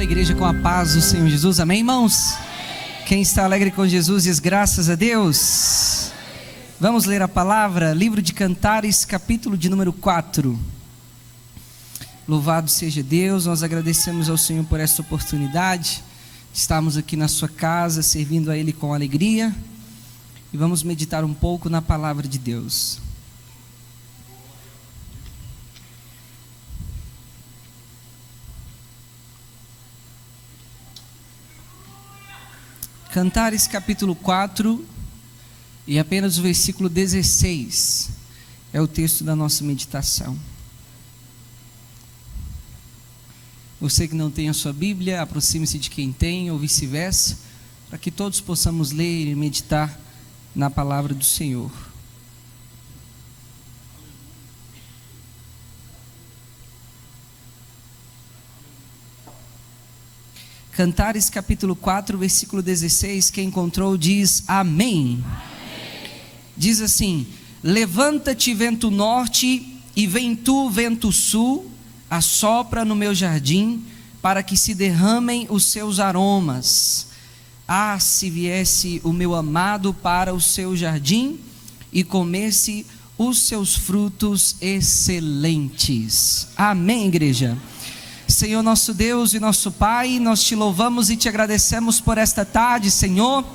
a igreja com a paz do Senhor Jesus, amém, irmãos? Quem está alegre com Jesus diz graças a Deus. Vamos ler a palavra, livro de Cantares, capítulo de número 4. Louvado seja Deus, nós agradecemos ao Senhor por esta oportunidade. Estamos aqui na sua casa, servindo a Ele com alegria. E vamos meditar um pouco na palavra de Deus. Cantares capítulo 4 e apenas o versículo 16 é o texto da nossa meditação. Você que não tem a sua Bíblia, aproxime-se de quem tem ou vice-versa, para que todos possamos ler e meditar na palavra do Senhor. Cantares capítulo 4, versículo 16, quem encontrou diz amém. Amém. Diz assim: levanta-te vento norte e vem tu vento sul, assopra no meu jardim, para que se derramem os seus aromas. Ah, se viesse o meu amado para o seu jardim e comesse os seus frutos excelentes. Amém, igreja. Senhor nosso Deus e nosso Pai, nós te louvamos e te agradecemos por esta tarde, Senhor.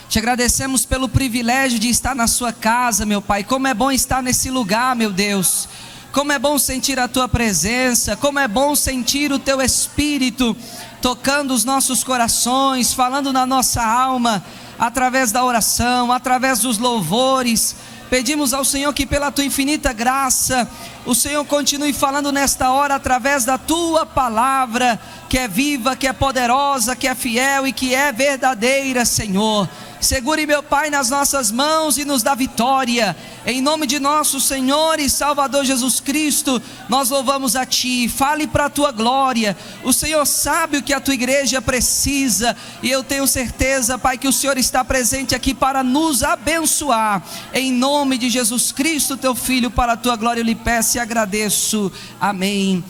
Te agradecemos pelo privilégio de estar na sua casa, meu Pai. Como é bom estar nesse lugar, meu Deus. Como é bom sentir a tua presença, como é bom sentir o teu Espírito tocando os nossos corações, falando na nossa alma, através da oração, através dos louvores. Pedimos ao Senhor que pela tua infinita graça, o Senhor continue falando nesta hora através da tua palavra, que é viva, que é poderosa, que é fiel e que é verdadeira, Senhor. Segure, meu Pai, nas nossas mãos e nos dá vitória. Em nome de nosso Senhor e Salvador Jesus Cristo, nós louvamos a Ti. Fale para a Tua glória. O Senhor sabe o que a Tua igreja precisa, e eu tenho certeza, Pai, que o Senhor está presente aqui para nos abençoar. Em nome de Jesus Cristo, Teu Filho, para a Tua glória eu lhe peço e agradeço. Amém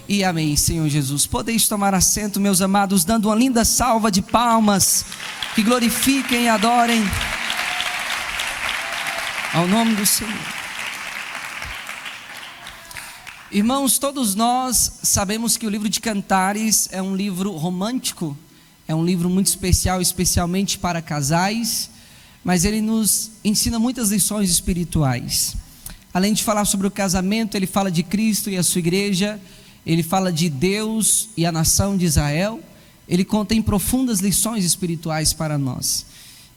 e amém, Senhor Jesus. Podeis tomar assento, meus amados, dando uma linda salva de palmas, que glorifiquem e adorem ao nome do Senhor. Irmãos, todos nós sabemos que o livro de Cantares é um livro romântico, é um livro muito especial, especialmente para casais, mas ele nos ensina muitas lições espirituais. Além de falar sobre o casamento, ele fala de Cristo e a sua igreja, ele fala de Deus e a nação de Israel. Ele contém profundas lições espirituais para nós.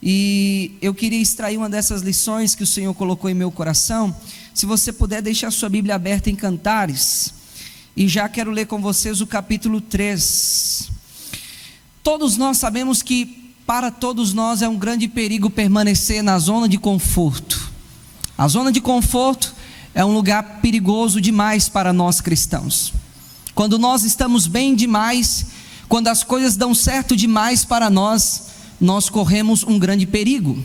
E eu queria extrair uma dessas lições que o Senhor colocou em meu coração. Se você puder deixar sua Bíblia aberta em Cantares. E já quero ler com vocês o capítulo 3. Todos nós sabemos que para todos nós é um grande perigo permanecer na zona de conforto. A zona de conforto é um lugar perigoso demais para nós cristãos. Quando nós estamos bem demais, quando as coisas dão certo demais para nós, nós corremos um grande perigo.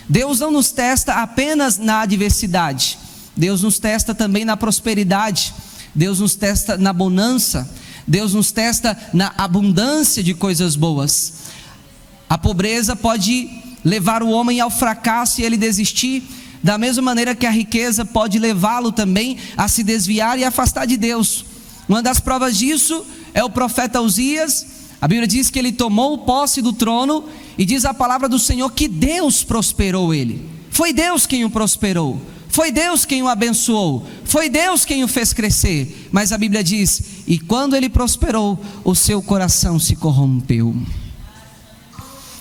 Deus não nos testa apenas na adversidade, Deus nos testa também na prosperidade, Deus nos testa na bonança, Deus nos testa na abundância de coisas boas. A pobreza pode levar o homem ao fracasso e ele desistir, da mesma maneira que a riqueza pode levá-lo também a se desviar e afastar de Deus. Uma das provas disso é o profeta Uzias. A Bíblia diz que ele tomou posse do trono, e diz a palavra do Senhor que Deus prosperou ele. Foi Deus quem o prosperou, foi Deus quem o abençoou, foi Deus quem o fez crescer. Mas a Bíblia diz, e quando ele prosperou, o seu coração se corrompeu.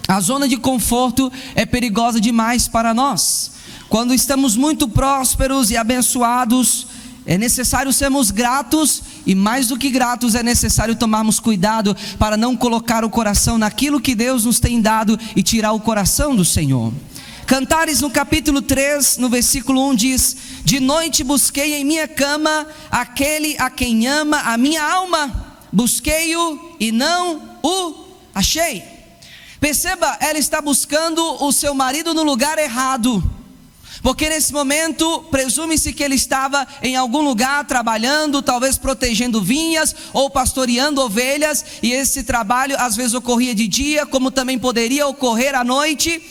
A zona de conforto é perigosa demais para nós. Quando estamos muito prósperos e abençoados, é necessário sermos gratos, e mais do que gratos, é necessário tomarmos cuidado para não colocar o coração naquilo que Deus nos tem dado e tirar o coração do Senhor. Cantares no capítulo 3, no versículo 1 diz: de noite busquei em minha cama aquele a quem ama a minha alma, busquei-o e não o achei. Perceba, ela está buscando o seu marido no lugar errado. Porque nesse momento, presume-se que ele estava em algum lugar trabalhando, talvez protegendo vinhas ou pastoreando ovelhas, e esse trabalho às vezes ocorria de dia, como também poderia ocorrer à noite.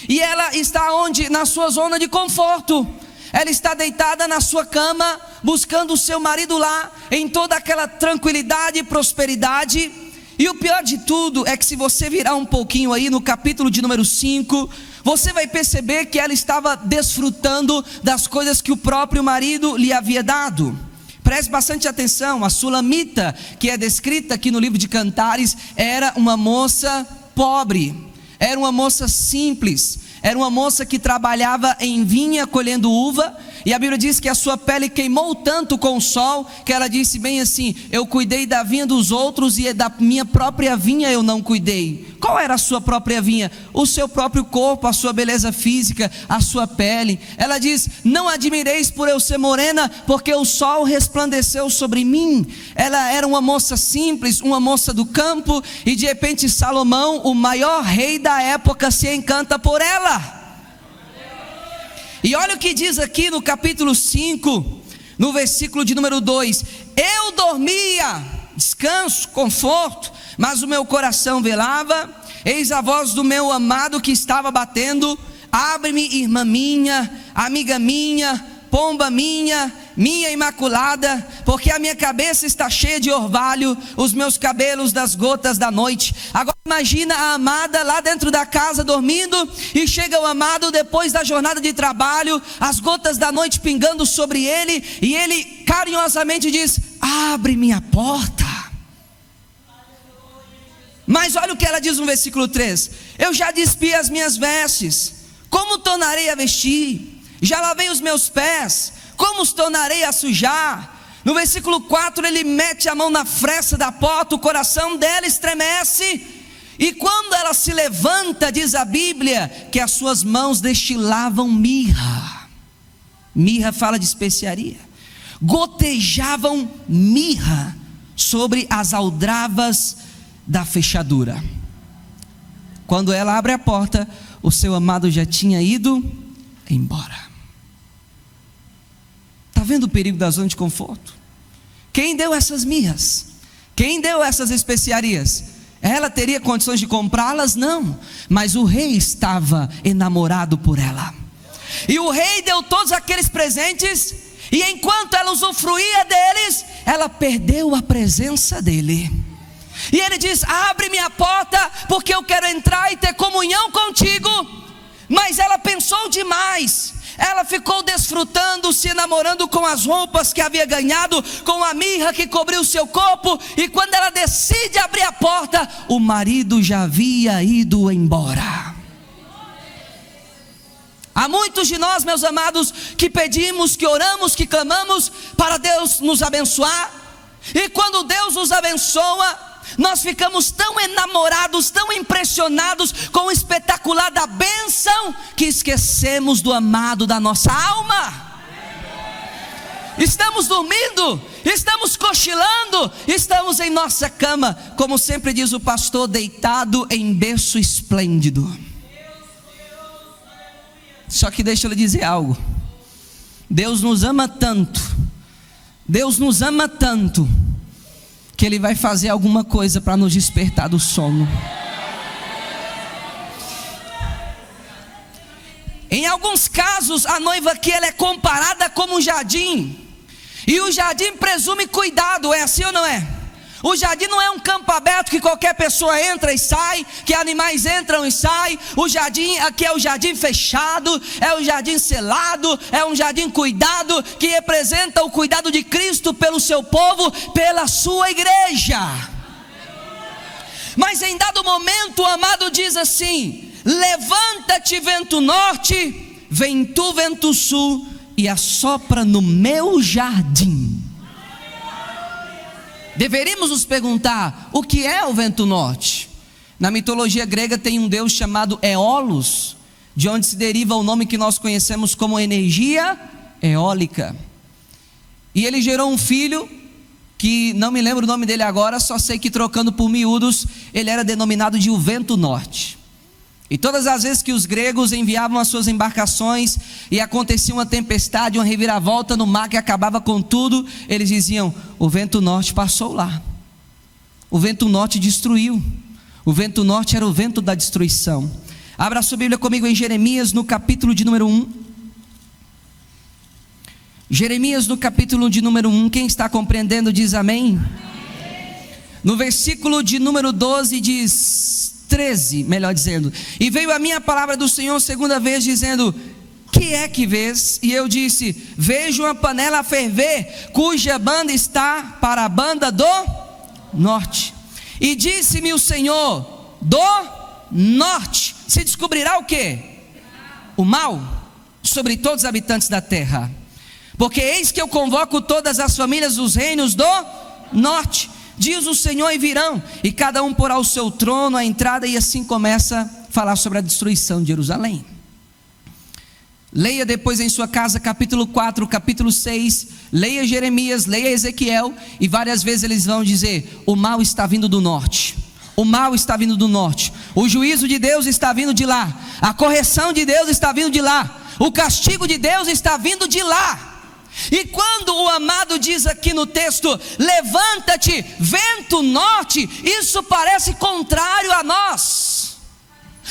E ela está onde? Na sua zona de conforto. Ela está deitada na sua cama, buscando o seu marido lá, em toda aquela tranquilidade e prosperidade. E o pior de tudo é que, se você virar um pouquinho aí no capítulo de número 5, você vai perceber que ela estava desfrutando das coisas que o próprio marido lhe havia dado. Preste bastante atenção, a Sulamita, que é descrita aqui no livro de Cantares, era uma moça pobre, era uma moça simples, era uma moça que trabalhava em vinha colhendo uva, e a Bíblia diz que a sua pele queimou tanto com o sol, que ela disse bem assim: eu cuidei da vinha dos outros e da minha própria vinha eu não cuidei. Qual era a sua própria vinha? O seu próprio corpo, a sua beleza física, a sua pele. Ela diz: não admireis por eu ser morena, porque o sol resplandeceu sobre mim. Ela era uma moça simples, uma moça do campo, e de repente Salomão, o maior rei da época, se encanta por ela. E olha o que diz aqui no capítulo 5, no versículo de número 2: eu dormia, descanso, conforto, mas o meu coração velava. Eis a voz do meu amado que estava batendo: abre-me, irmã minha, amiga minha, pomba minha, minha imaculada, porque a minha cabeça está cheia de orvalho, os meus cabelos das gotas da noite. Agora imagina a amada lá dentro da casa dormindo, e chega o amado depois da jornada de trabalho, as gotas da noite pingando sobre ele, e ele carinhosamente diz: abre-me a porta. Mas olha o que ela diz no versículo 3: eu já despi as minhas vestes, como tornarei a vestir? Já lavei os meus pés, como os tornarei a sujar? No versículo 4 ele mete a mão na fresta da porta, o coração dela estremece, e quando ela se levanta, diz a Bíblia, que as suas mãos destilavam mirra. Mirra fala de especiaria. Gotejavam mirra sobre as aldravas da fechadura. Quando ela abre a porta, o seu amado já tinha ido embora. Está vendo o perigo da zona de conforto? Quem deu essas mirras? Quem deu essas especiarias? Ela teria condições de comprá-las? Não, mas o rei estava enamorado por ela, e o rei deu todos aqueles presentes, e enquanto ela usufruía deles, ela perdeu a presença dele. E ele diz: abre-me a porta, porque eu quero entrar e ter comunhão contigo. Mas ela pensou demais, ela ficou desfrutando, se enamorando com as roupas que havia ganhado, com a mirra que cobriu o seu corpo, e quando ela decide abrir a porta, o marido já havia ido embora. Há muitos de nós, meus amados, que pedimos, que oramos, que clamamos para Deus nos abençoar, e quando Deus nos abençoa, nós ficamos tão enamorados, tão impressionados com o espetacular da bênção, que esquecemos do amado da nossa alma. Estamos dormindo, estamos cochilando, estamos em nossa cama, como sempre diz o pastor, deitado em berço esplêndido. Só que deixa eu lhe dizer algo: Deus nos ama tanto, Deus nos ama tanto, que Ele vai fazer alguma coisa para nos despertar do sono. Em alguns casos, a noiva aqui ela é comparada como um jardim, e o jardim presume cuidado, é assim ou não é? O jardim não é um campo aberto que qualquer pessoa entra e sai, que animais entram e saem. O jardim aqui é o jardim fechado, é o jardim selado, é um jardim cuidado, que representa o cuidado de Cristo pelo seu povo, pela sua igreja. Mas em dado momento o amado diz assim: levanta-te vento norte, vem tu vento sul, e assopra no meu jardim. Deveríamos nos perguntar: o que é o vento norte? Na mitologia grega tem um deus chamado Eolos, de onde se deriva o nome que nós conhecemos como energia eólica. E ele gerou um filho, que não me lembro o nome dele agora, só sei que trocando por miúdos, ele era denominado de o vento norte. E todas as vezes que os gregos enviavam as suas embarcações e acontecia uma tempestade, uma reviravolta no mar que acabava com tudo, eles diziam: o vento norte passou lá, o vento norte destruiu. O vento norte era o vento da destruição. Abra a sua Bíblia comigo em Jeremias, no capítulo de número 1. Jeremias, no capítulo de número 1. Quem está compreendendo diz amém. No versículo de número 12 diz, 13, melhor dizendo: e veio a minha palavra do Senhor segunda vez, dizendo: que é que vês? E eu disse: vejo uma panela a ferver, cuja banda está para a banda do norte. E disse-me o Senhor: do norte se descobrirá o quê? O mal sobre todos os habitantes da terra. Porque eis que eu convoco todas as famílias dos reinos do norte, diz o Senhor, e virão, e cada um porá o seu trono à entrada. E assim começa a falar sobre a destruição de Jerusalém. Leia depois em sua casa capítulo 4, capítulo 6, leia Jeremias, leia Ezequiel, e várias vezes eles vão dizer: o mal está vindo do norte, o mal está vindo do norte, o juízo de Deus está vindo de lá, a correção de Deus está vindo de lá, o castigo de Deus está vindo de lá. E quando o amado diz aqui no texto: levanta-te, vento norte, isso parece contrário a nós.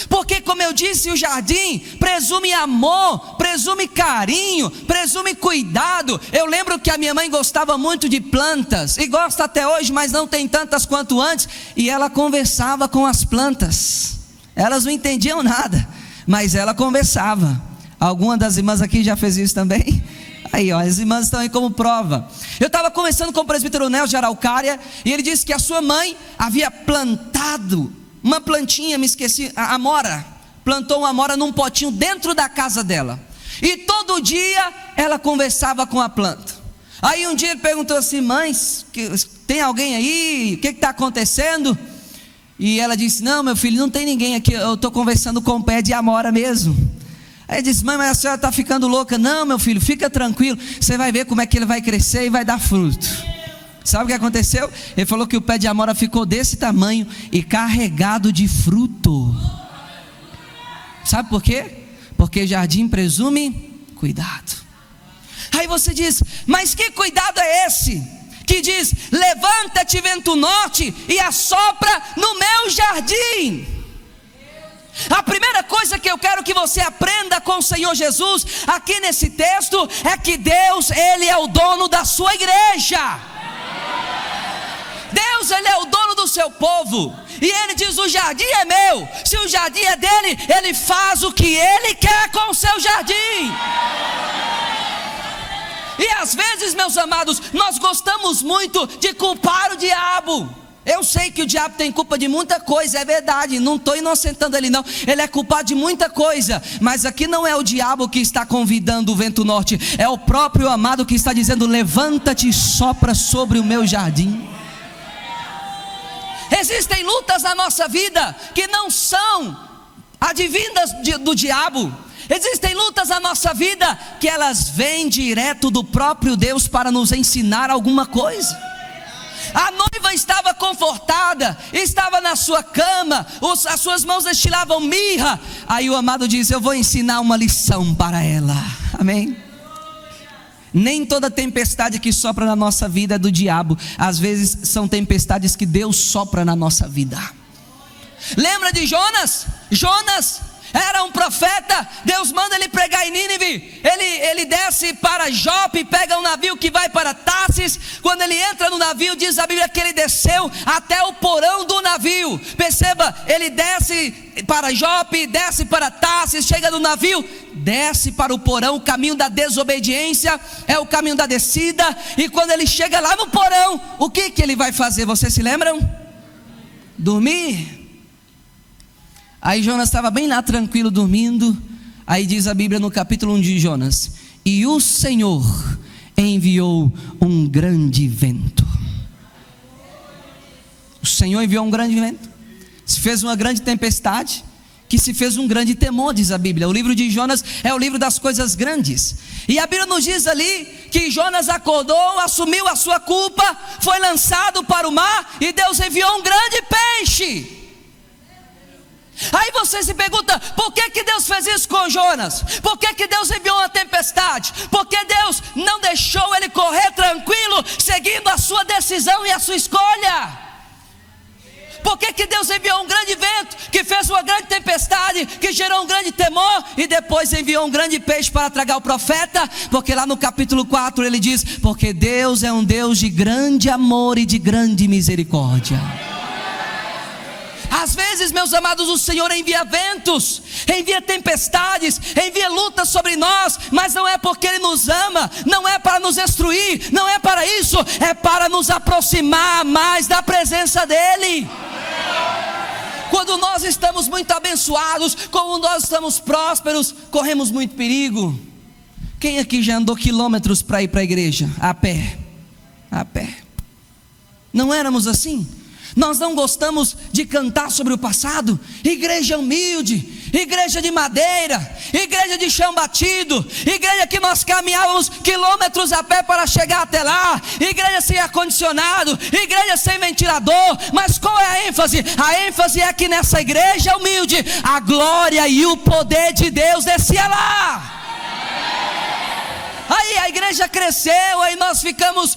Porque, como eu disse, o jardim presume amor, presume carinho, presume cuidado. Eu lembro que a minha mãe gostava muito de plantas, e gosta até hoje, mas não tem tantas quanto antes. E ela conversava com as plantas. Elas não entendiam nada, mas ela conversava. Alguma das irmãs aqui já fez isso também? Aí, ó, as irmãs estão aí como prova. Eu estava conversando com o presbítero Nelson de Araucária, e ele disse que a sua mãe havia plantado uma plantinha, me esqueci, a amora. Plantou uma amora num potinho dentro da casa dela, e todo dia ela conversava com a planta. Aí um dia ele perguntou assim: mãe, tem alguém aí? O que está acontecendo? E ela disse: não, meu filho, não tem ninguém aqui, eu estou conversando com o pé de amora mesmo. Aí ele disse: mãe, mas a senhora está ficando louca. Não, meu filho, fica tranquilo, você vai ver como é que ele vai crescer e vai dar fruto. Sabe o que aconteceu? Ele falou que o pé de amora ficou desse tamanho e carregado de fruto. Sabe por quê? Porque jardim presume cuidado. Aí você diz: mas que cuidado é esse? Que diz: levanta-te, vento norte, e assopra no meu jardim. A primeira coisa que eu quero que você aprenda com o Senhor Jesus aqui nesse texto é que Deus, Ele é o dono da sua igreja. Deus, Ele é o dono do seu povo, e Ele diz: o jardim é meu. Se o jardim é dele, Ele faz o que Ele quer com o seu jardim. E às vezes, meus amados, nós gostamos muito de culpar o diabo. Eu sei que o diabo tem culpa de muita coisa, é verdade, não estou inocentando ele não, ele é culpado de muita coisa. Mas aqui não é o diabo que está convidando o vento norte, é o próprio amado que está dizendo: levanta-te e sopra sobre o meu jardim. Existem lutas na nossa vida que não são advindas do diabo. Existem lutas na nossa vida que elas vêm direto do próprio Deus para nos ensinar alguma coisa. A noiva estava confortada, estava na sua cama, as suas mãos destilavam mirra. Aí o amado diz: eu vou ensinar uma lição para ela. Amém? Nem toda tempestade que sopra na nossa vida é do diabo. Às vezes são tempestades que Deus sopra na nossa vida. Lembra de Jonas? Jonas era um profeta. Deus manda ele pregar em Nínive. Ele desce para Jope, pega um navio que vai para Tarsis. Quando ele entra no navio, diz a Bíblia que ele desceu até o porão do navio. Perceba, ele desce para Jope, desce para Tarsis, chega no navio, desce para o porão. O caminho da desobediência é o caminho da descida. E quando ele chega lá no porão, o que ele vai fazer? Vocês se lembram? Dormir. Aí Jonas estava bem lá tranquilo dormindo. Aí diz a Bíblia no capítulo 1 de Jonas: e o Senhor enviou um grande vento. O Senhor enviou um grande vento, se fez uma grande tempestade, que se fez um grande temor, diz a Bíblia. O livro de Jonas é o livro das coisas grandes. E a Bíblia nos diz ali que Jonas acordou, assumiu a sua culpa, foi lançado para o mar, e Deus enviou um grande peixe. Aí você se pergunta, por que Deus fez isso com Jonas? Por que Deus enviou uma tempestade? Por que Deus não deixou ele correr tranquilo, seguindo a sua decisão e a sua escolha? Por que Deus enviou um grande vento, que fez uma grande tempestade, que gerou um grande temor, e depois enviou um grande peixe para tragar o profeta? Porque lá no capítulo 4 ele diz, porque Deus é um Deus de grande amor e de grande misericórdia. Às vezes, meus amados, o Senhor envia ventos, envia tempestades, envia lutas sobre nós, mas não é porque Ele nos ama, não é para nos destruir, não é para isso, é para nos aproximar mais da presença dEle. Quando nós estamos muito abençoados, quando nós estamos prósperos, corremos muito perigo. Quem aqui já andou quilômetros para ir para a igreja? A pé. A pé. Não éramos assim? Nós não gostamos de cantar sobre o passado. Igreja humilde, igreja de madeira, igreja de chão batido, igreja que nós caminhávamos quilômetros a pé para chegar até lá, igreja sem ar-condicionado, igreja sem ventilador. Mas qual é a ênfase? A ênfase é que nessa igreja humilde, a glória e o poder de Deus descia lá. Aí a igreja cresceu, aí nós ficamos,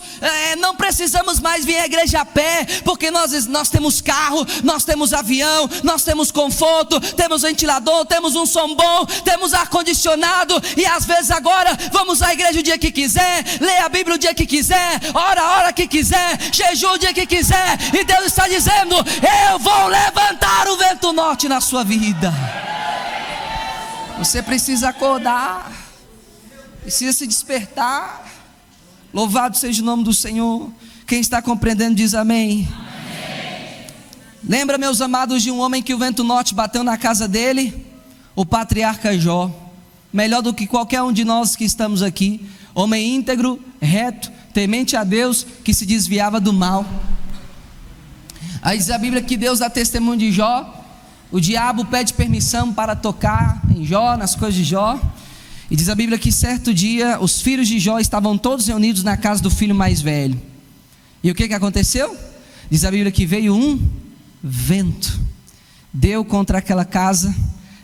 não precisamos mais vir à igreja a pé, porque nós temos carro, nós temos avião, nós temos conforto, temos ventilador, temos um som bom, temos ar-condicionado, e às vezes agora vamos à igreja o dia que quiser, lê a Bíblia o dia que quiser, ora a hora que quiser, jejum o dia que quiser, e Deus está dizendo, eu vou levantar o vento norte na sua vida. Você precisa acordar, precisa se despertar. Louvado seja o nome do Senhor. Quem está compreendendo diz amém. Amém. Lembra, meus amados, de um homem que o vento norte bateu na casa dele? O patriarca Jó. Melhor do que qualquer um de nós que estamos aqui. Homem íntegro, reto, temente a Deus, que se desviava do mal. Aí diz a Bíblia que Deus dá testemunho de Jó. O diabo pede permissão para tocar em Jó, nas coisas de Jó. E diz a Bíblia que certo dia os filhos de Jó estavam todos reunidos na casa do filho mais velho. E o que aconteceu? Diz a Bíblia que veio um vento, deu contra aquela casa,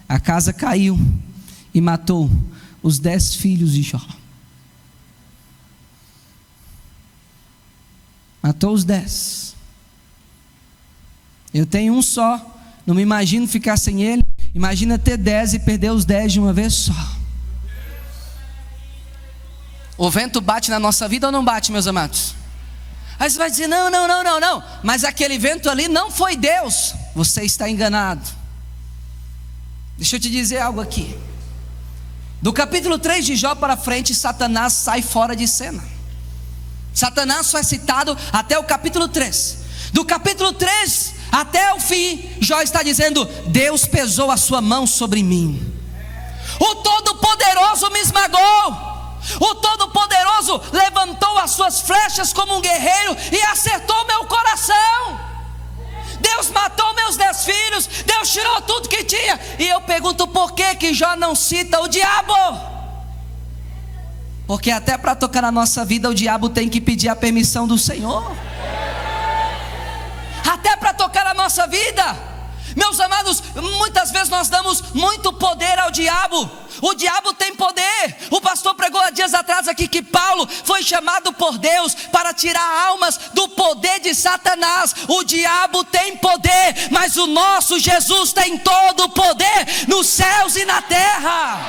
a casa caiu e matou os 10 filhos de Jó. Matou os 10. Eu tenho um só, não me imagino ficar sem ele. Imagina ter 10 e perder os 10 de uma vez só. O vento bate na nossa vida ou não bate, meus amados? Aí você vai dizer, não, mas aquele vento ali não foi Deus. Você está enganado. Deixa eu te dizer algo aqui. Do capítulo 3 de Jó para frente, Satanás sai fora de cena. Satanás só é citado até o capítulo 3. Do capítulo 3 até o fim, Jó está dizendo, Deus pesou a sua mão sobre mim. O Todo-Poderoso me esmagou. O Todo-Poderoso levantou as suas flechas como um guerreiro e acertou meu coração. Deus matou meus 10 filhos, Deus tirou tudo que tinha. E eu pergunto, por que Jó não cita o diabo? Porque até para tocar na nossa vida o diabo tem que pedir a permissão do Senhor. Até para tocar na nossa vida. Meus amados, muitas vezes nós damos muito poder ao diabo. O diabo tem poder. O pastor pregou há dias atrás aqui que Paulo foi chamado por Deus para tirar almas do poder de Satanás. O diabo tem poder, mas o nosso Jesus tem todo o poder nos céus e na terra.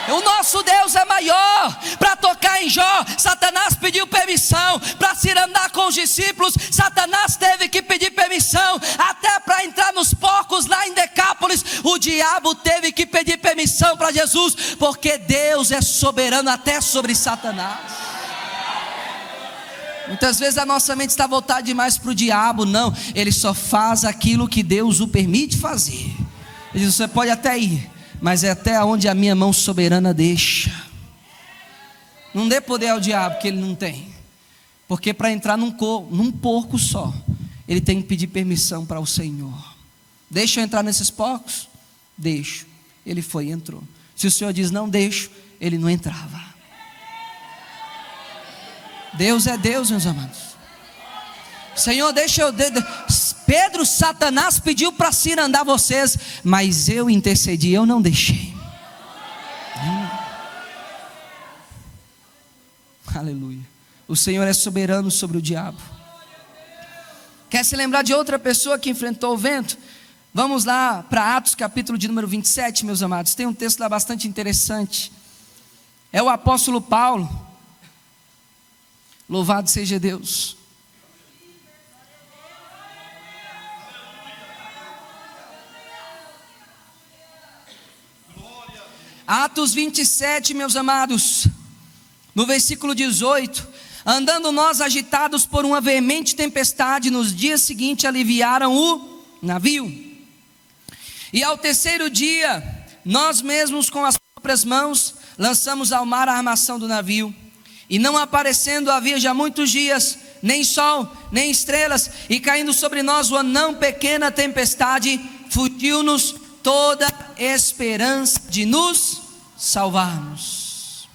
O nosso Deus é maior. Para tocar em Jó, Satanás pediu permissão. Para se andar com os discípulos, Satanás teve que pedir permissão. Até para entrar nos porcos lá em Decápolis, o diabo teve que pedir permissão para Jesus, porque Deus é soberano até sobre Satanás. Muitas vezes a nossa mente está voltada demais para o diabo. Não, ele só faz aquilo que Deus o permite fazer. Ele diz, você pode até ir, mas é até onde a minha mão soberana deixa. Não dê poder ao diabo que ele não tem. Porque para entrar num porco só, ele tem que pedir permissão para o Senhor. Deixa eu entrar nesses porcos? Deixo. Ele foi e entrou. Se o Senhor diz não deixo, ele não entrava. Deus é Deus, meus amados. Senhor, deixa eu... Pedro, Satanás pediu para cirandar vocês, mas eu intercedi, eu não deixei. Aleluia. O Senhor é soberano sobre o diabo. Quer se lembrar de outra pessoa que enfrentou o vento? Vamos lá para Atos capítulo de número 27, meus amados. Tem um texto lá bastante interessante. É o apóstolo Paulo. Louvado seja Deus. Atos 27, meus amados, no versículo 18: andando nós agitados por uma veemente tempestade, nos dias seguintes aliviaram o navio. E ao terceiro dia, nós mesmos com as próprias mãos lançamos ao mar a armação do navio. E não aparecendo havia já muitos dias, nem sol, nem estrelas, e caindo sobre nós uma não pequena tempestade, fugiu-nos toda esperança de nos salvarmos.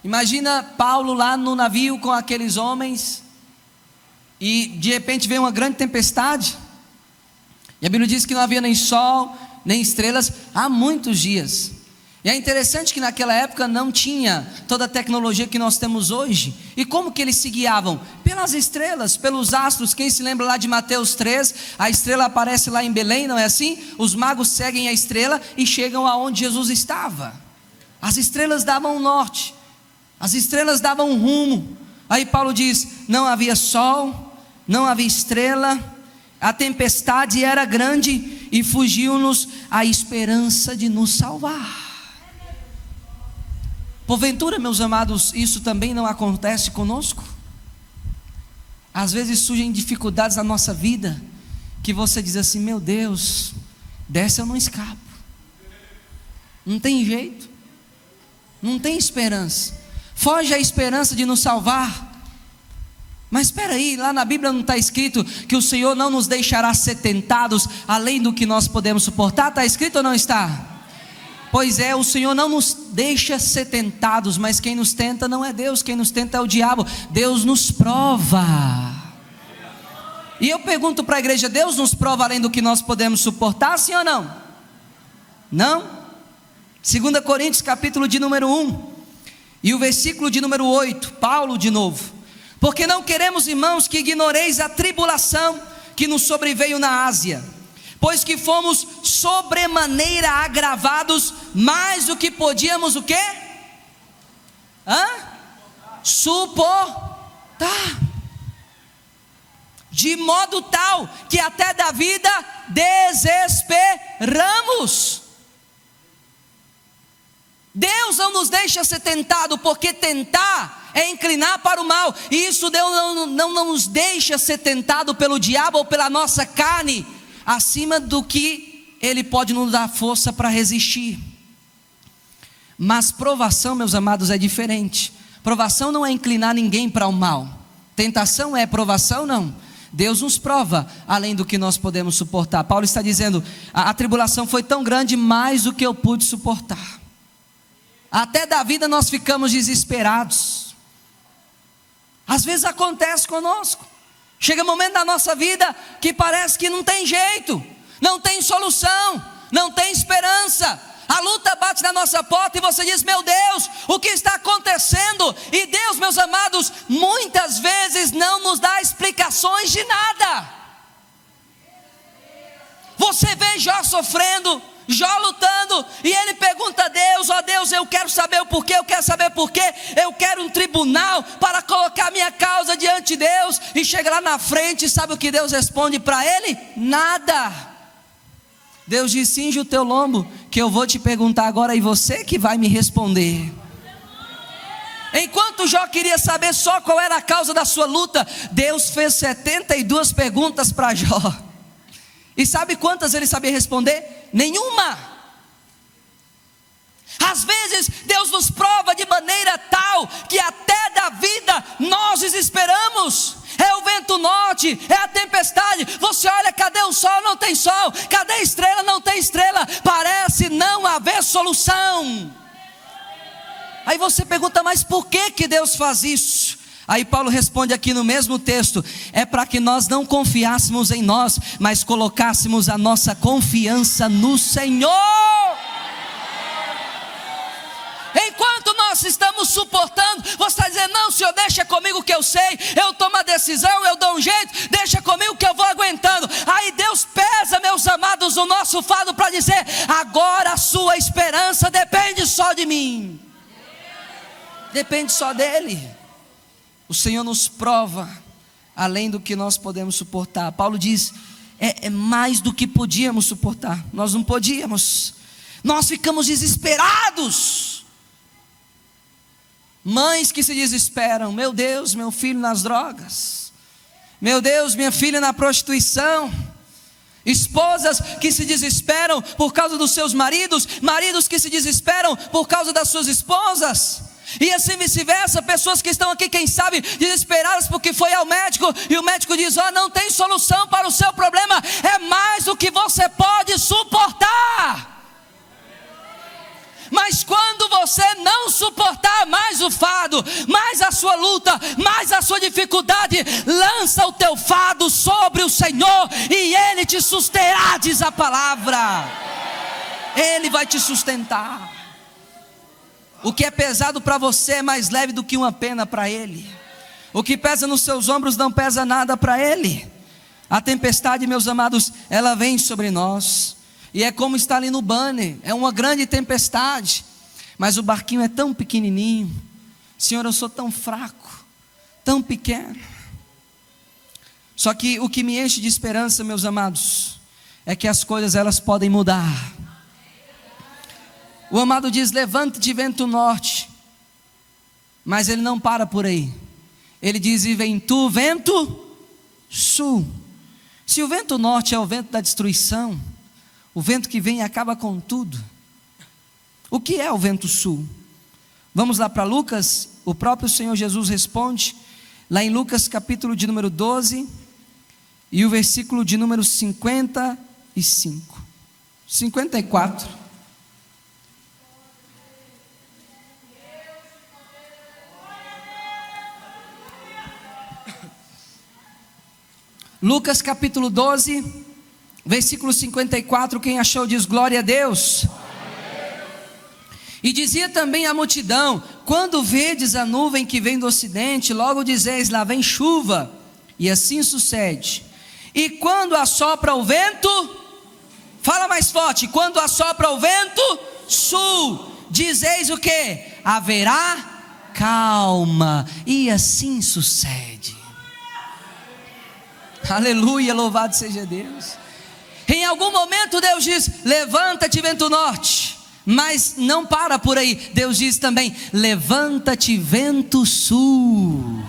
Imagina Paulo lá no navio com aqueles homens, e de repente vem uma grande tempestade, e a Bíblia diz que não havia nem sol, nem estrelas, há muitos dias. E é interessante que naquela época não tinha toda a tecnologia que nós temos hoje. E como que eles se guiavam? Pelas estrelas, pelos astros. Quem se lembra lá de Mateus 3, a estrela aparece lá em Belém, não é assim? Os magos seguem a estrela e chegam aonde Jesus estava. As estrelas davam o norte, as estrelas davam um rumo. Aí Paulo diz: não havia sol, não havia estrela, a tempestade era grande e fugiu-nos a esperança de nos salvar. Porventura, meus amados, isso também não acontece conosco? Às vezes surgem dificuldades na nossa vida, que você diz assim: meu Deus, dessa eu não escapo, não tem jeito, não tem esperança, foge a esperança de nos salvar. Mas espera aí, lá na Bíblia não está escrito que o Senhor não nos deixará ser tentados além do que nós podemos suportar? Está escrito ou não está? Pois é, o Senhor não nos deixa ser tentados, mas quem nos tenta não é Deus, quem nos tenta é o diabo. Deus nos prova. E eu pergunto para a igreja: Deus nos prova além do que nós podemos suportar, sim ou não? Não? 2 Coríntios capítulo de número 1 e o versículo de número 8, Paulo de novo: porque não queremos, irmãos, que ignoreis a tribulação que nos sobreveio na Ásia, pois que fomos sobremaneira agravados, mais do que podíamos o quê? Suportar, de modo tal que até da vida desesperamos. Deus não nos deixa ser tentado, porque tentar é inclinar para o mal, e isso Deus não nos deixa ser tentado pelo diabo ou pela nossa carne, acima do que Ele pode nos dar força para resistir. Mas provação, meus amados, é diferente. Provação não é inclinar ninguém para o mal. Tentação é, provação não. Deus nos prova além do que nós podemos suportar. Paulo está dizendo: a tribulação foi tão grande, mais do que eu pude suportar. Até da vida nós ficamos desesperados. Às vezes acontece conosco. Chega um momento da nossa vida que parece que não tem jeito, não tem solução, não tem esperança. A luta bate na nossa porta e você diz: meu Deus, o que está acontecendo? E Deus, meus amados, muitas vezes não nos dá explicações de nada. Você vê Jó sofrendo, Jó lutando, e ele pergunta a Deus: ó Deus, eu quero saber o porquê, eu quero saber porquê, eu quero um tribunal para colocar minha causa diante de Deus. E chega lá na frente, sabe o que Deus responde para ele? Nada. Deus diz: cinge o teu lombo, que eu vou te perguntar agora, e você que vai me responder. Enquanto Jó queria saber só qual era a causa da sua luta, Deus fez 72 perguntas para Jó. E sabe quantas ele sabia responder? Nenhuma. Às vezes Deus nos prova de maneira tal que até da vida nós desesperamos. É o vento norte, é a tempestade. Você olha, cadê o sol? Não tem sol. Cadê a estrela? Não tem estrela. Parece não haver solução. Aí você pergunta: mas por que Deus faz isso? Aí Paulo responde aqui no mesmo texto: é para que nós não confiássemos em nós, mas colocássemos a nossa confiança no Senhor. Enquanto nós estamos suportando, você está dizendo: não, Senhor, deixa comigo que eu sei, eu tomo a decisão, eu dou um jeito, deixa comigo que eu vou aguentando. Aí Deus pesa, meus amados, o nosso fardo para dizer: agora a sua esperança depende só de mim, depende só dEle. O Senhor nos prova além do que nós podemos suportar. Paulo diz: é mais do que podíamos suportar. Nós não podíamos, nós ficamos desesperados. Mães que se desesperam: meu Deus, meu filho nas drogas, meu Deus, minha filha na prostituição. Esposas que se desesperam por causa dos seus maridos, maridos que se desesperam por causa das suas esposas. E assim vice-versa, pessoas que estão aqui, quem sabe, desesperadas porque foi ao médico, e o médico diz: ó, não tem solução para o seu problema, é mais do que você pode suportar. Mas quando você não suportar mais o fardo, mais a sua luta, mais a sua dificuldade, lança o teu fardo sobre o Senhor, e Ele te susterá, diz a palavra. Ele vai te sustentar. O que é pesado para você é mais leve do que uma pena para Ele. O que pesa nos seus ombros não pesa nada para Ele. A tempestade, meus amados, ela vem sobre nós, e é como está ali no banner, é uma grande tempestade, mas o barquinho é tão pequenininho. Senhor, eu sou tão fraco, tão pequeno. Só que o que me enche de esperança, meus amados, é que as coisas elas podem mudar. O amado diz: levante-te vento norte, mas ele não para por aí. Ele diz: e vem tu vento sul. Se o vento norte é o vento da destruição, o vento que vem e acaba com tudo, o que é o vento sul? Vamos lá para Lucas. O próprio Senhor Jesus responde lá em Lucas capítulo de número 12 e o versículo de número 54. Lucas capítulo 12, versículo 54, quem achou diz glória a Deus. E dizia também a multidão: quando vedes a nuvem que vem do ocidente, logo dizeis: lá vem chuva. E assim sucede. E quando assopra o vento, fala mais forte, quando assopra o vento sul, dizeis o que? Haverá calma. E assim sucede. Aleluia, louvado seja Deus. Em algum momento Deus diz: levanta-te vento norte, mas não para por aí. Deus diz também: levanta-te vento sul.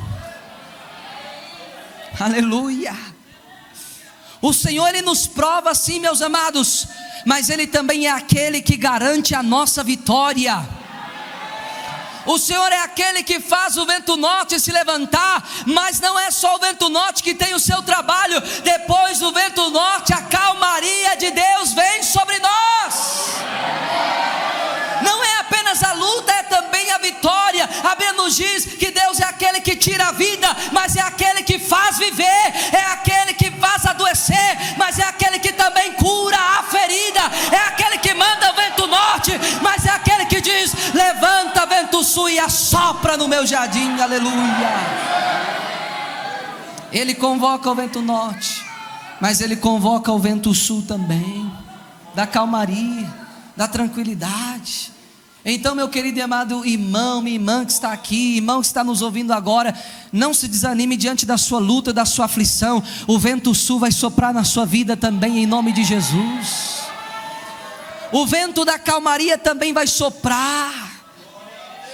Aleluia. O Senhor, Ele nos prova sim, meus amados, mas Ele também é aquele que garante a nossa vitória. O Senhor é aquele que faz o vento norte se levantar, mas não é só o vento norte que tem o seu trabalho. Depois do vento norte, a calmaria de Deus vem sobre nós. Não é apenas a luta, é também a vitória. A Bíblia nos diz que Deus é aquele que tira a vida, mas é aquele que faz viver. É aquele que faz adoecer, mas é aquele que também cura a ferida. É aquele que manda o vento norte, mas é aquele que diz: levanta vento sul e assopra no meu jardim. Aleluia. Ele convoca o vento norte, mas Ele convoca o vento sul também, da calmaria, da tranquilidade. Então, meu querido e amado irmão, minha irmã que está aqui, irmão que está nos ouvindo agora, não se desanime diante da sua luta, da sua aflição. O vento sul vai soprar na sua vida também, em nome de Jesus. O vento da calmaria também vai soprar.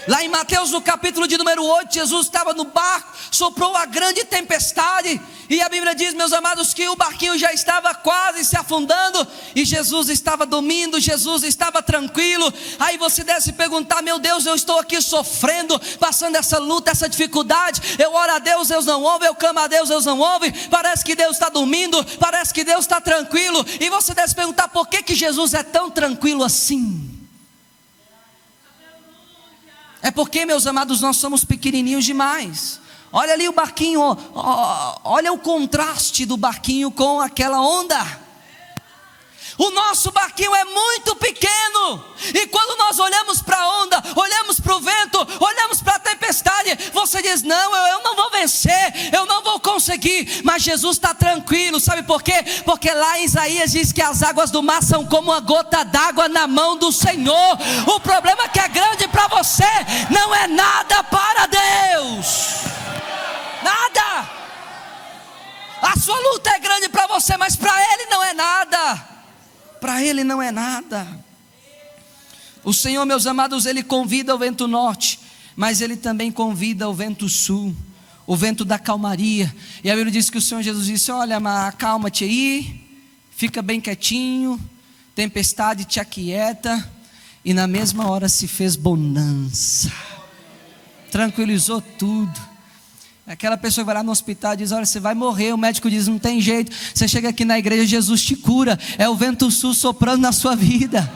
Lá em Mateus no capítulo de número 8, Jesus estava no barco, soprou a grande tempestade, e a Bíblia diz, meus amados, que o barquinho já estava quase se afundando, e Jesus estava dormindo, Jesus estava tranquilo. Aí você deve se perguntar: meu Deus, eu estou aqui sofrendo, passando essa luta, essa dificuldade, eu oro a Deus, Deus não ouve, eu clamo a Deus, Deus não ouve, parece que Deus está dormindo, parece que Deus está tranquilo. E você deve se perguntar: por que Jesus é tão tranquilo assim? É porque, meus amados, nós somos pequenininhos demais. Olha ali o barquinho, olha o contraste do barquinho com aquela onda. O nosso barquinho é muito pequeno, e quando nós olhamos para a onda, olhamos para o vento, olhamos para a tempestade, você diz: não, eu não vou vencer, eu não vou conseguir. Mas Jesus está tranquilo, sabe por quê? Porque lá em Isaías diz que as águas do mar são como uma gota d'água na mão do Senhor. O problema que é grande para você não é nada para Deus, nada. A sua luta é grande para você, mas para Ele não é nada. Para Ele não é nada. O Senhor, meus amados, Ele convida o vento norte, mas Ele também convida o vento sul, o vento da calmaria. E a Bíblia diz que o Senhor Jesus disse: olha, mas acalma-te aí, fica bem quietinho, tempestade te aquieta. E na mesma hora se fez bonança, tranquilizou tudo. Aquela pessoa que vai lá no hospital e diz: olha, você vai morrer. O médico diz: não tem jeito. Você chega aqui na igreja, Jesus te cura. É o vento sul soprando na sua vida.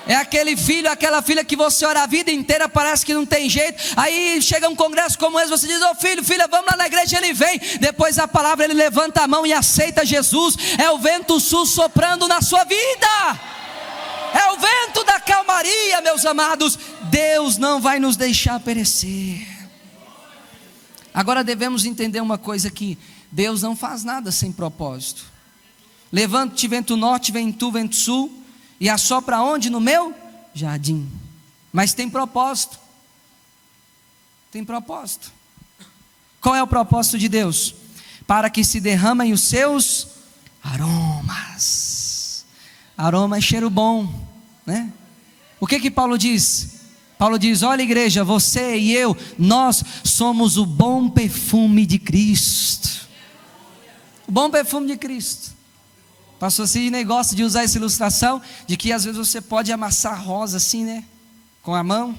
É aquele filho, aquela filha que você ora a vida inteira, parece que não tem jeito. Aí chega um congresso como esse, você diz: ô filho, filha, vamos lá na igreja. Ele vem, depois da palavra ele levanta a mão e aceita Jesus. É o vento sul soprando na sua vida. É o vento da calmaria, meus amados. Deus não vai nos deixar perecer. Agora devemos entender uma coisa aqui: Deus não faz nada sem propósito. Levanta-te vento norte, vento sul, e assopra onde? No meu jardim. Mas tem propósito. Tem propósito. Qual é o propósito de Deus? Para que se derramem os seus aromas. Aroma é cheiro bom, né? O que Paulo diz? Paulo diz: olha, igreja, você e eu, nós somos o bom perfume de Cristo. O bom perfume de Cristo. Pastor Sidney gosta de usar essa ilustração de que às vezes você pode amassar rosa assim, né? Com a mão.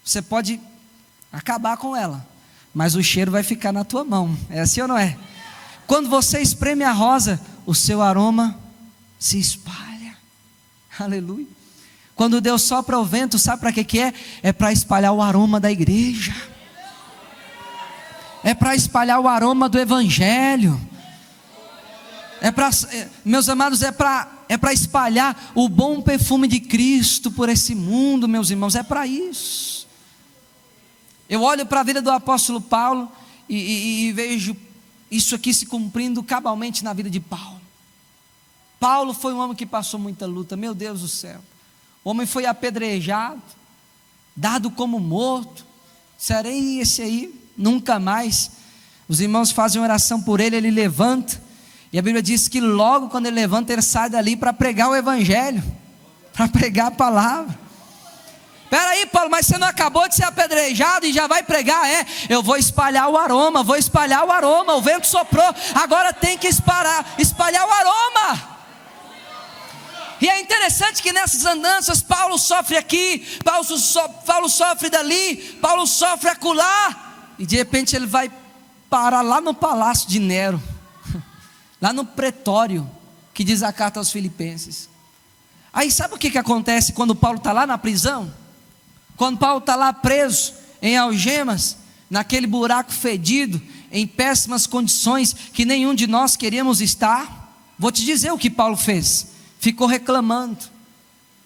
Você pode acabar com ela, mas o cheiro vai ficar na tua mão. É assim ou não é? Quando você espreme a rosa, o seu aroma se espalha. Aleluia. Quando Deus sopra o vento, sabe para que é? É para espalhar o aroma da igreja. É para espalhar o aroma do evangelho. Meus amados, é para espalhar o bom perfume de Cristo por esse mundo, meus irmãos. É para isso. Eu olho para a vida do apóstolo Paulo e vejo isso aqui se cumprindo cabalmente na vida de Paulo. Paulo foi um homem que passou muita luta, meu Deus do céu. O homem foi apedrejado, dado como morto. Serei esse aí, nunca mais. Os irmãos fazem oração por ele, ele levanta. E a Bíblia diz que logo quando ele levanta, ele sai dali para pregar o evangelho, para pregar a palavra. Espera aí, Paulo, mas você não acabou de ser apedrejado e já vai pregar? Eu vou espalhar o aroma, o vento soprou, agora tem que espalhar o aroma. E é interessante que nessas andanças, Paulo sofre aqui, Paulo sofre dali, Paulo sofre acolá, e de repente ele vai parar lá no palácio de Nero, lá no pretório, que diz a carta aos Filipenses. Aí sabe o que acontece quando Paulo está lá na prisão? Quando Paulo está lá preso, em algemas, naquele buraco fedido, em péssimas condições, que nenhum de nós queríamos estar. Vou te dizer o que Paulo fez. Ficou reclamando,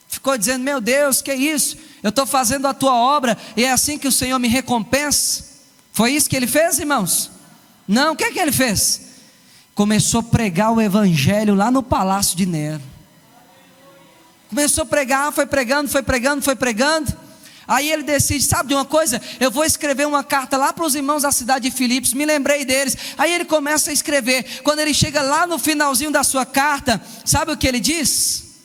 ficou dizendo: meu Deus, que é isso? Eu estou fazendo a tua obra e é assim que o Senhor me recompensa. Foi isso que ele fez, irmãos? Não, o que ele fez? Começou a pregar o evangelho lá no palácio de Nero. Começou a pregar, foi pregando. Aí ele decide: sabe de uma coisa? Eu vou escrever uma carta lá para os irmãos da cidade de Filipos, me lembrei deles. Aí ele começa a escrever. Quando ele chega lá no finalzinho da sua carta, sabe o que ele diz?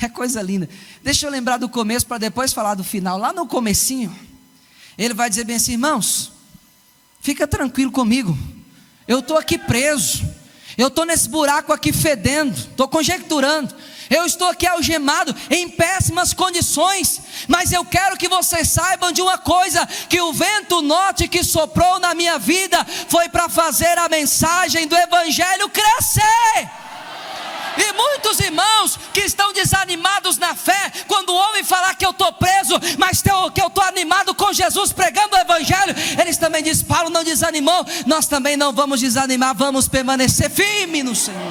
É coisa linda. Deixa eu lembrar do começo para depois falar do final. Lá no comecinho, ele vai dizer bem assim: irmãos, fica tranquilo comigo, eu estou aqui preso, eu estou nesse buraco aqui fedendo, estou conjecturando, eu estou aqui algemado, em péssimas condições, mas eu quero que vocês saibam de uma coisa, que o vento norte que soprou na minha vida, foi para fazer a mensagem do evangelho crescer. E muitos irmãos que estão desanimados na fé, quando ouvem falar que eu estou preso, mas que eu estou animado com Jesus pregando o evangelho, eles também diz: Paulo não desanimou, nós também não vamos desanimar, vamos permanecer firme no Senhor.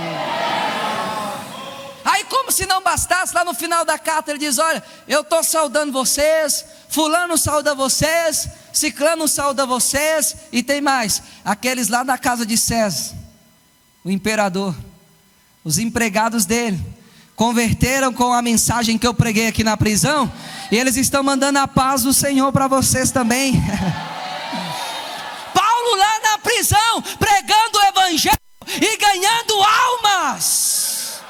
Aí, como se não bastasse, lá no final da carta ele diz: olha, eu estou saudando vocês, fulano sauda vocês, ciclano sauda vocês, e tem mais, aqueles lá da casa de César, o imperador, os empregados dele, converteram com a mensagem que eu preguei aqui na prisão, e eles estão mandando a paz do Senhor para vocês também. Paulo lá na prisão, pregando o evangelho e ganhando almas.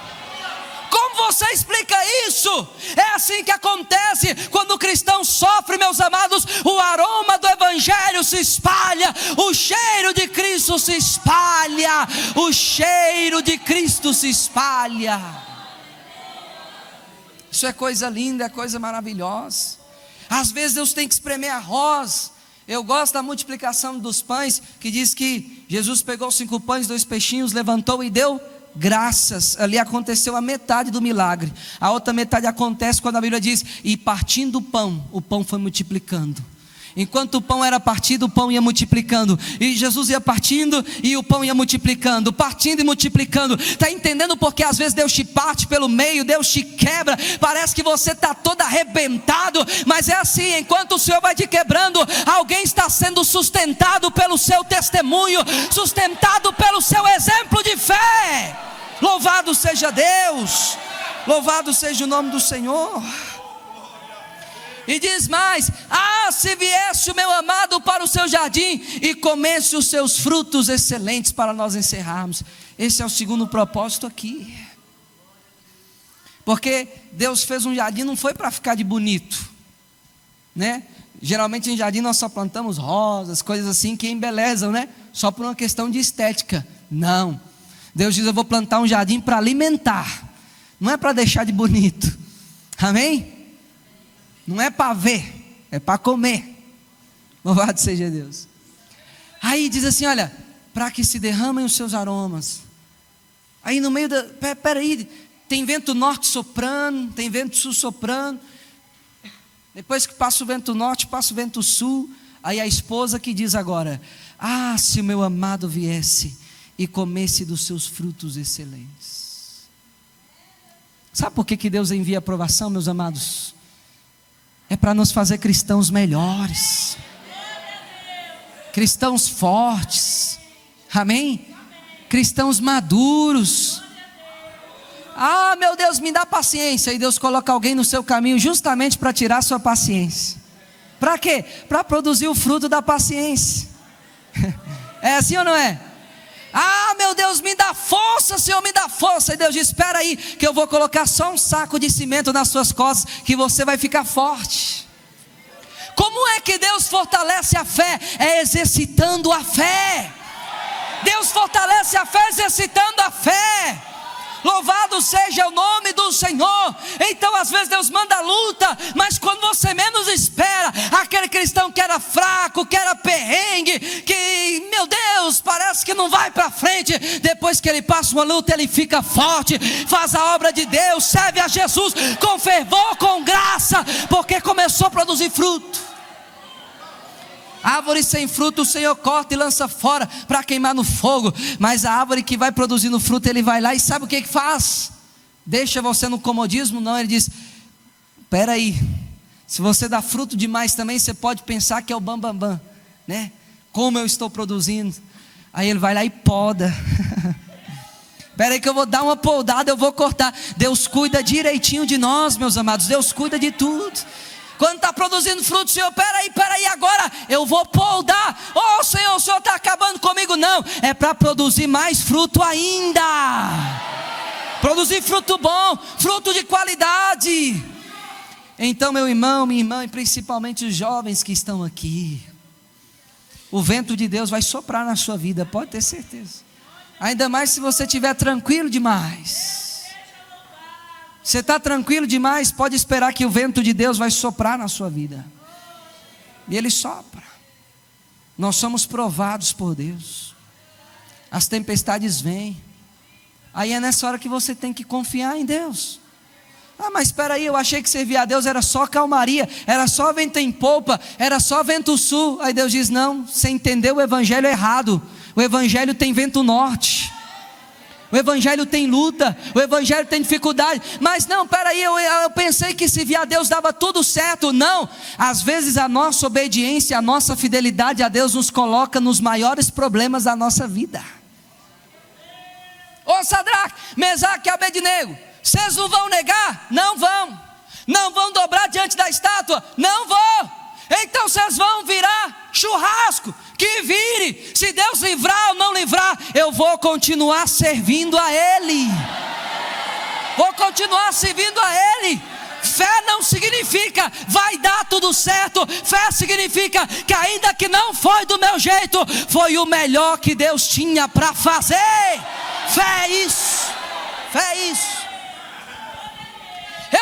Como você explica isso? É assim que acontece quando o cristão sofre, meus amados. O aroma do evangelho se espalha, o cheiro de Cristo se espalha, o cheiro de Cristo se espalha. Isso é coisa linda, é coisa maravilhosa. Às vezes Deus tem que espremer arroz. Eu gosto da multiplicação dos pães, que diz que Jesus pegou 5 pães, 2 peixinhos, levantou e deu graças. Ali aconteceu a metade do milagre. A outra metade acontece quando a Bíblia diz: e partindo o pão foi multiplicando. Enquanto o pão era partido, o pão ia multiplicando, e Jesus ia partindo e o pão ia multiplicando, partindo e multiplicando. Está entendendo porque às vezes Deus te parte pelo meio, Deus te quebra, parece que você está todo arrebentado, mas é assim: enquanto o Senhor vai te quebrando, alguém está sendo sustentado pelo seu testemunho, sustentado pelo seu exemplo de fé. Louvado seja Deus, louvado seja o nome do Senhor. E diz mais: se viesse o meu amado para o seu jardim e comesse os seus frutos excelentes, para nós encerrarmos. Esse é o segundo propósito aqui. Porque Deus fez um jardim, não foi para ficar de bonito, né? Geralmente em jardim nós só plantamos rosas, coisas assim que embelezam, né? Só por uma questão de estética. Não, Deus diz: eu vou plantar um jardim para alimentar, não é para deixar de bonito. Amém? Não é para ver, é para comer. Louvado seja Deus. Aí diz assim: olha, para que se derramem os seus aromas. Aí no meio da, peraí, tem vento norte soprando, tem vento sul soprando. Depois que passa o vento norte, passa o vento sul. Aí a esposa que diz agora: se o meu amado viesse e comesse dos seus frutos excelentes. Sabe por que Deus envia aprovação, meus amados? É para nos fazer cristãos melhores, cristãos fortes, amém? Cristãos maduros. Meu Deus, me dá paciência. E Deus coloca alguém no seu caminho justamente para tirar a sua paciência. Para quê? Para produzir o fruto da paciência. É assim ou não é? Meu Deus, me dá força, Senhor, me dá força. E Deus diz: espera aí, que eu vou colocar só um saco de cimento nas suas costas, que você vai ficar forte. Como é que Deus fortalece a fé? É exercitando a fé. Deus fortalece a fé exercitando a fé. Louvado seja o nome do Senhor. Então às vezes Deus manda luta, mas quando você menos espera, aquele cristão que era fraco, que era perrengue, que, meu Deus, parece que não vai para frente, depois que ele passa uma luta, ele fica forte, faz a obra de Deus, serve a Jesus com fervor, com graça, porque começou a produzir fruto. Árvore sem fruto o Senhor corta e lança fora para queimar no fogo. Mas a árvore que vai produzindo fruto, Ele vai lá e sabe o que faz? Deixa você no comodismo? Não, Ele diz: espera aí, se você dá fruto demais também, você pode pensar que é o bambambam, né? Como eu estou produzindo. Aí Ele vai lá e poda. Espera aí que eu vou dar uma podada, eu vou cortar. Deus cuida direitinho de nós, meus amados. Deus cuida de tudo. Quando está produzindo fruto, Senhor, peraí, agora eu vou podar. Senhor, o Senhor está acabando comigo. Não, é para produzir mais fruto ainda. Produzir fruto bom, fruto de qualidade. Então, meu irmão, minha irmã, e principalmente os jovens que estão aqui, o vento de Deus vai soprar na sua vida, pode ter certeza. Ainda mais se você estiver tranquilo demais. Você está tranquilo demais, pode esperar que o vento de Deus vai soprar na sua vida. E Ele sopra. Nós somos provados por Deus. As tempestades vêm. Aí é nessa hora que você tem que confiar em Deus. Ah, mas espera aí, eu achei que servir a Deus era só calmaria, era só vento em polpa, era só vento sul. Aí Deus diz: não, você entendeu o evangelho errado. O evangelho tem vento norte, o evangelho tem luta, o evangelho tem dificuldade. Mas não, peraí, eu pensei que servir a Deus dava tudo certo. Não, às vezes a nossa obediência, a nossa fidelidade a Deus nos coloca nos maiores problemas da nossa vida. Ô Sadraque, Mesaque e Abednego, vocês não vão negar? Não vão. Não vão dobrar diante da estátua? Não vão. Então vocês vão virar churrasco. Que vire, se Deus livrar ou não livrar, eu vou continuar servindo a Ele. Vou continuar servindo a Ele. Fé não significa vai dar tudo certo. Fé significa que ainda que não foi do meu jeito, foi o melhor que Deus tinha para fazer. Fé é isso. Fé é isso.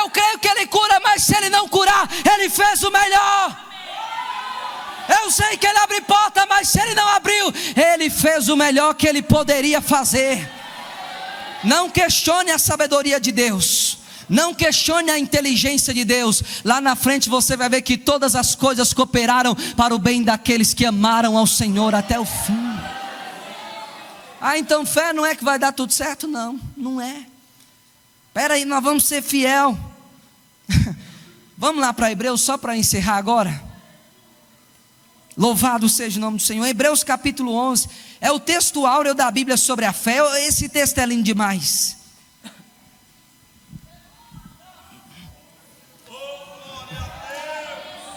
Eu creio que Ele cura, mas se Ele não curar, Ele fez o melhor. Eu sei que Ele abre porta, mas se Ele não abriu, Ele fez o melhor que Ele poderia fazer. Não questione a sabedoria de Deus, não questione a inteligência de Deus. Lá na frente você vai ver que todas as coisas cooperaram para o bem daqueles que amaram ao Senhor até o fim. Ah, então fé não é que vai dar tudo certo? Não, não é. Espera aí, nós vamos ser fiel. Vamos lá para Hebreus, só para encerrar agora. Louvado seja o nome do Senhor. Hebreus capítulo 11 é o texto áureo da Bíblia sobre a fé. Esse texto é lindo demais.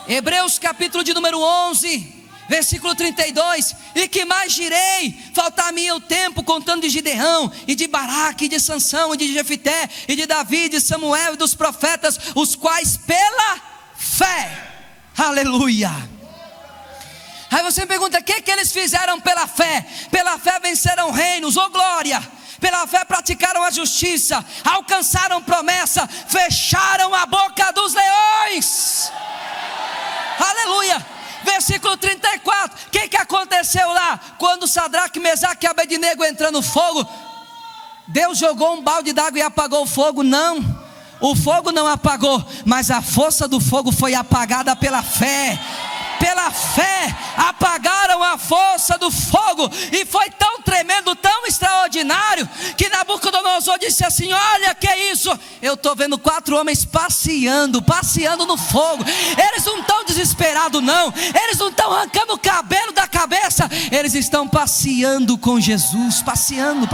Hebreus capítulo de número 11, versículo 32. E que mais direi? Faltar-me o tempo contando de Gideão, e de Baraque, e de Sansão, e de Jefité, e de Davi, e de Samuel, e dos profetas, os quais pela fé, aleluia. Aí você me pergunta: o que eles fizeram pela fé? Pela fé venceram reinos, oh glória. Pela fé praticaram a justiça, alcançaram promessa, fecharam a boca dos leões, aleluia. Versículo 34, o que aconteceu lá? Quando Sadraque, Mesaque e Abednego entrou no fogo, Deus jogou um balde d'água e apagou o fogo? Não, o fogo não apagou, mas a força do fogo foi apagada pela fé. Pela fé apagaram a força do fogo, e foi tão tremendo, tão extraordinário, que Nabucodonosor disse assim: olha que é isso, eu estou vendo 4 homens passeando no fogo. Eles não estão desesperados não, eles não estão arrancando o cabelo da cabeça, eles estão passeando com Jesus, passeando.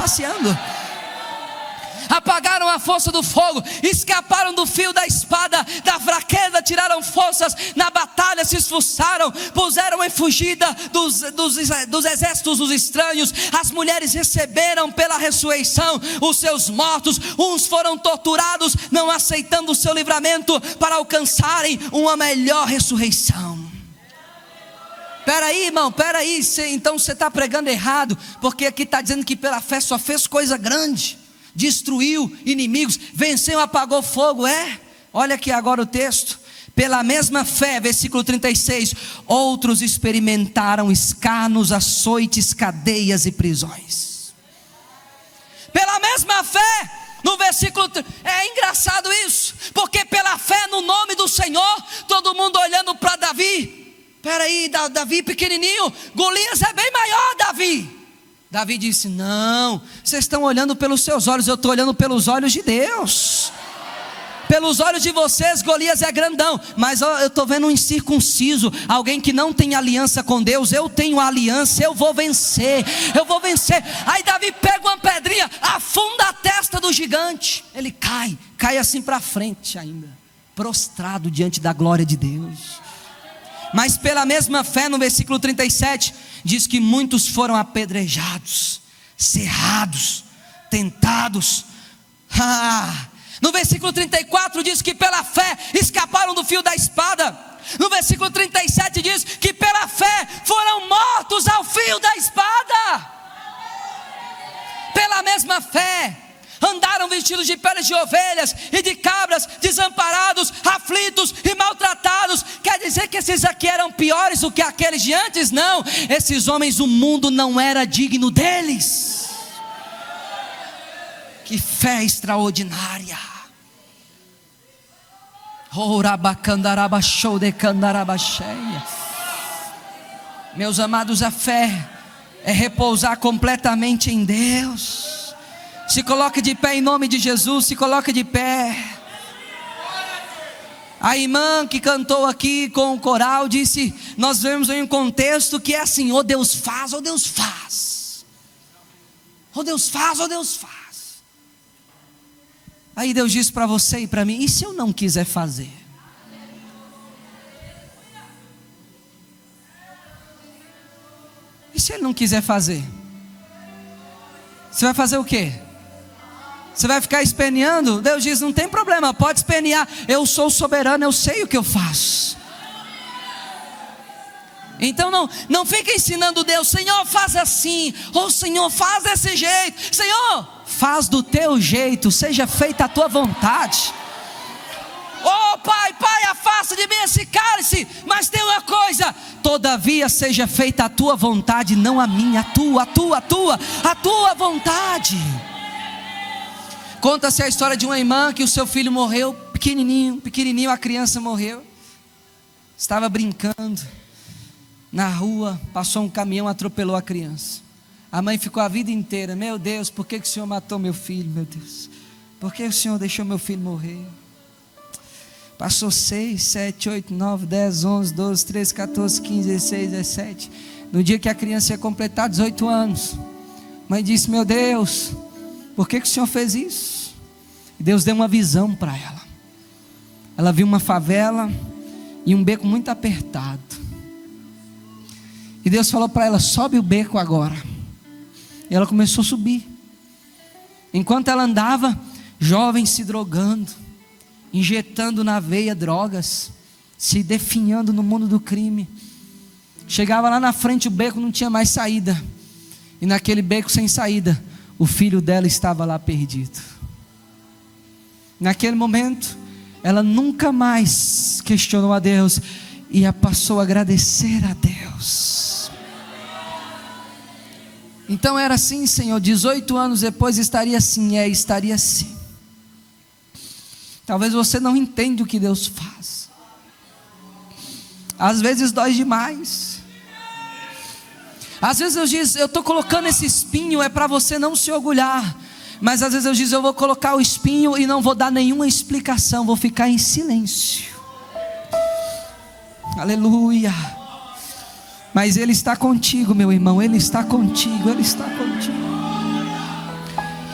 Apagaram a força do fogo, escaparam do fio da espada, da fraqueza tiraram forças, na batalha se esforçaram, puseram em fugida dos exércitos dos estranhos. As mulheres receberam pela ressurreição os seus mortos, uns foram torturados, não aceitando o seu livramento, para alcançarem uma melhor ressurreição. Peraí, irmão, peraí, então você está pregando errado, porque aqui está dizendo que pela fé só fez coisa grande. Destruiu inimigos, venceu, apagou fogo. Olha aqui agora o texto. Pela mesma fé, versículo 36, outros experimentaram escarnos, açoites, cadeias e prisões. Pela mesma fé, no versículo, é engraçado isso, porque pela fé no nome do Senhor, todo mundo olhando para Davi. Peraí, Davi pequenininho, Golias é bem maior, Davi. Davi disse: não, vocês estão olhando pelos seus olhos, eu estou olhando pelos olhos de Deus. Pelos olhos de vocês, Golias é grandão, mas eu estou vendo um incircunciso, alguém que não tem aliança com Deus. Eu tenho aliança, eu vou vencer. Aí Davi pega uma pedrinha, afunda a testa do gigante, ele cai assim para frente ainda, prostrado diante da glória de Deus. Mas pela mesma fé, no versículo 37, diz que muitos foram apedrejados, cerrados, tentados. No versículo 34 diz que pela fé escaparam do fio da espada. No versículo 37 diz que pela fé foram mortos ao fio da espada. Pela mesma fé andaram vestidos de peles de ovelhas e de cabras, desamparados, aflitos e maltratados. Quer dizer que esses aqui eram piores do que aqueles de antes? Não, esses homens, o mundo não era digno deles. Que fé extraordinária. Meus amados, a fé é repousar completamente em Deus. Se coloque de pé em nome de Jesus, se coloque de pé. A irmã que cantou aqui com o coral disse, nós vemos em um contexto que é assim, ou Deus faz, ou Deus faz. Ou Deus faz, ou Deus faz. Aí Deus disse para você e para mim, e se eu não quiser fazer? E se Ele não quiser fazer? Você vai fazer o quê? Você vai ficar esperneando? Deus diz, não tem problema, pode espernear. Eu sou soberano, eu sei o que eu faço. Então não fica ensinando Deus, Senhor faz assim, ou Senhor faz desse jeito. Senhor, faz do teu jeito, seja feita a tua vontade. Oh Pai, afasta de mim esse cálice, mas tem uma coisa, todavia seja feita a tua vontade, não a minha, a tua vontade. Conta-se a história de uma irmã que o seu filho morreu, pequenininho, a criança morreu. Estava brincando na rua, passou um caminhão, atropelou a criança. A mãe ficou a vida inteira, meu Deus, por que o Senhor matou meu filho, meu Deus? Por que o Senhor deixou meu filho morrer? Passou 6, 7, 8, 9, 10, 11, 12, 13, 14, 15, 16, 17. No dia que a criança ia completar 18 anos, a mãe disse, meu Deus, por que o Senhor fez isso? E Deus deu uma visão para ela. Ela viu uma favela e um beco muito apertado. E Deus falou para ela, sobe o beco agora. E ela começou a subir. Enquanto ela andava, jovens se drogando, injetando na veia drogas, se definhando no mundo do crime. Chegava lá na frente, o beco não tinha mais saída. E naquele beco sem saída, o filho dela estava lá perdido. Naquele momento, ela nunca mais questionou a Deus e passou a agradecer a Deus. Então era assim, Senhor, 18 anos depois estaria assim, estaria assim. Talvez você não entenda o que Deus faz. Às vezes dói demais. Às vezes eu digo, eu estou colocando esse espinho, é para você não se orgulhar. Mas às vezes eu digo, eu vou colocar o espinho e não vou dar nenhuma explicação, vou ficar em silêncio. Aleluia. Mas Ele está contigo, meu irmão, Ele está contigo, Ele está contigo.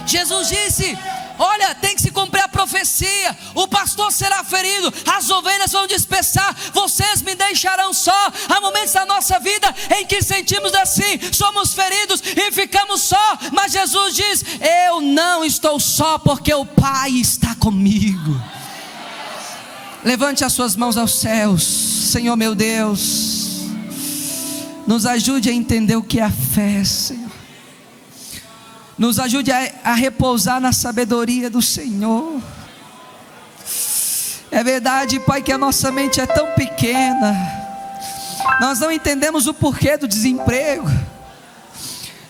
Jesus disse, olha, tem que se cumprir a profecia, o pastor será ferido, as ovelhas vão dispersar, vocês me deixarão só. Há momentos da nossa vida em que sentimos assim, somos feridos e ficamos só, mas Jesus diz, eu não estou só, porque o Pai está comigo. Levante as suas mãos aos céus. Senhor meu Deus, nos ajude a entender o que é a fé, Senhor. Nos ajude a repousar na sabedoria do Senhor. É verdade, Pai, que a nossa mente é tão pequena. Nós não entendemos o porquê do desemprego.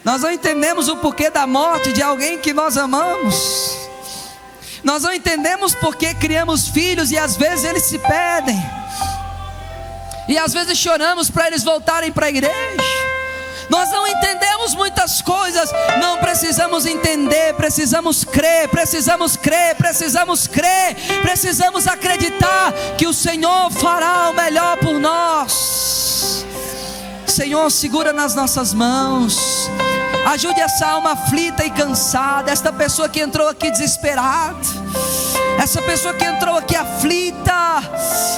Nós não entendemos o porquê da morte de alguém que nós amamos. Nós não entendemos porque criamos filhos e às vezes eles se perdem. E às vezes choramos para eles voltarem para a igreja. Nós não entendemos muitas coisas, não precisamos entender, precisamos crer, precisamos acreditar que o Senhor fará o melhor por nós. Senhor, segura nas nossas mãos, ajude essa alma aflita e cansada, esta pessoa que entrou aqui desesperada, essa pessoa que entrou aqui aflita,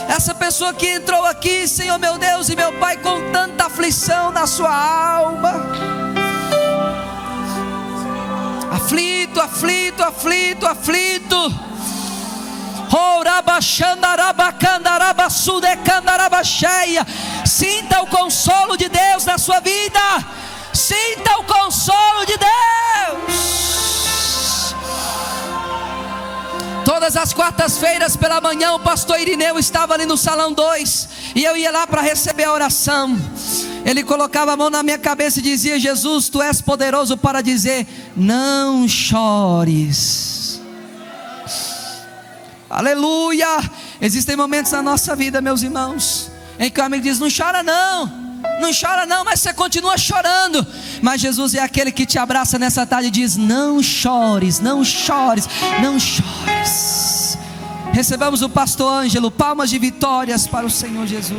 essa pessoa que entrou aqui, Senhor meu Deus e meu Pai, com tanta aflição na sua alma, aflito. Sinta o consolo de Deus na sua vida. Sinta o consolo de Deus. Todas as quartas-feiras pela manhã o pastor Irineu estava ali no salão 2 e eu ia lá para receber a oração. Ele colocava a mão na minha cabeça e dizia: Jesus, tu és poderoso para dizer, não chores. Aleluia. Existem momentos na nossa vida, meus irmãos, em que o amigo diz: não chora não, mas você continua chorando. Mas Jesus é aquele que te abraça nessa tarde e diz: não chores, não chores, não chores. Recebamos o pastor Ângelo, palmas de vitórias para o Senhor Jesus.